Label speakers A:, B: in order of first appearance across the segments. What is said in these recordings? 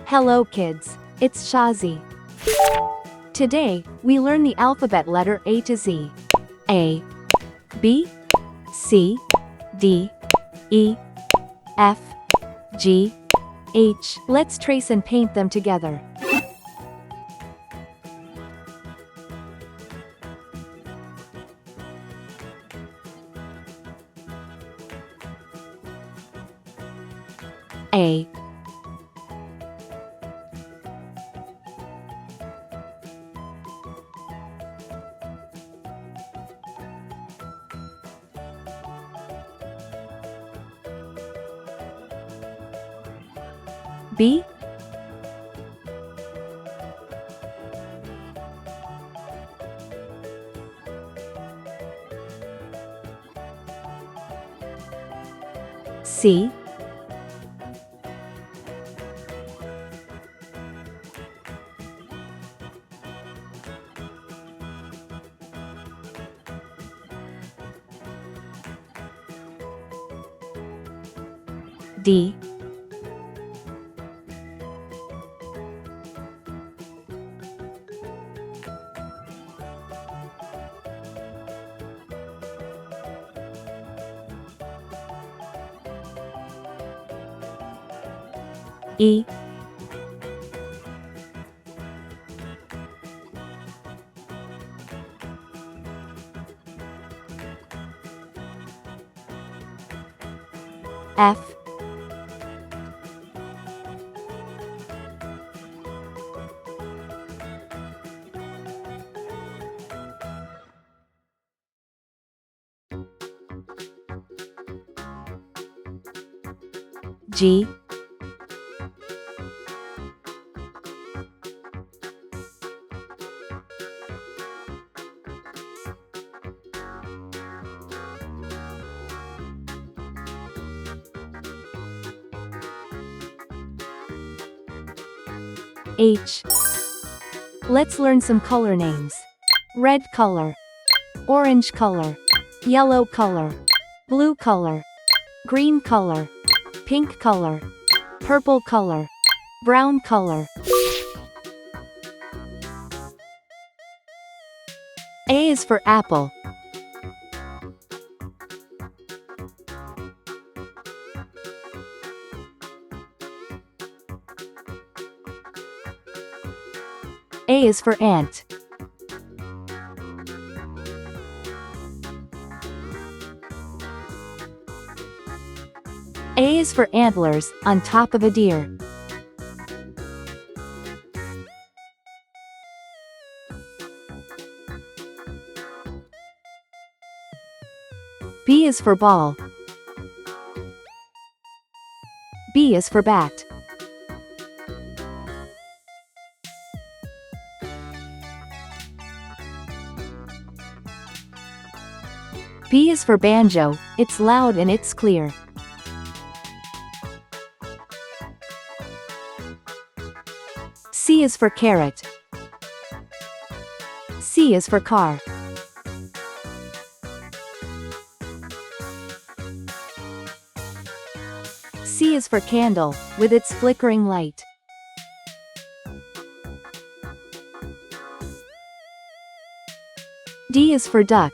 A: Hello kids, it's Shazi. Today, we learn the alphabet letter A to Z. A, B, C, D, E, F, G, H. Let's trace and paint them together. A, B, C, D, E, F, G, H. Let's learn some color names. Red color, orange color, yellow color, blue color, green color, pink color, purple color, brown color. A is for apple. A is for ant. A is for antlers, on top of a deer. B is for ball. B is for bat. B is for banjo, it's loud and it's clear. C is for carrot. C is for car. C is for candle, with its flickering light. D is for duck.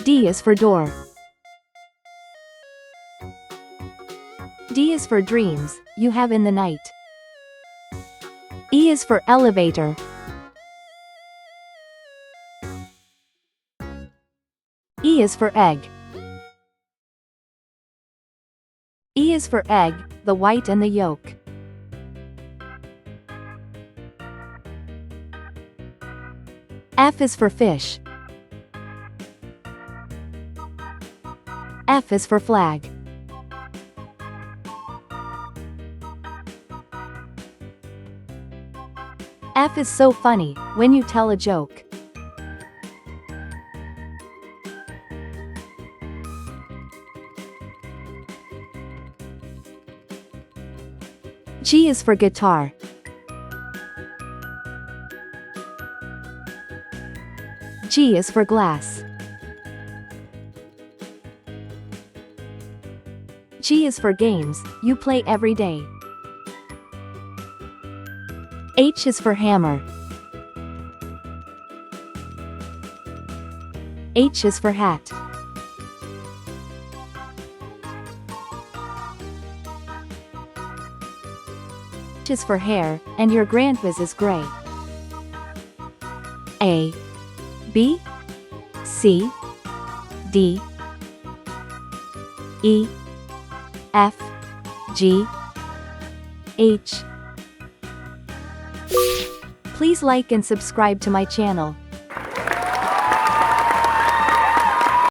A: D is for door. D is for dreams, you have in the night. E is for elevator. E is for egg. E is for egg, the white and the yolk. F is for fish. F is for flag. F is so funny, when you tell a joke. G is for guitar. G is for glass. G is for games, you play every day. H is for hammer. H is for hat. H is for hair, and your grandpa's is gray. A, B, C, D, E, F, G, H. Please like and subscribe to my channel.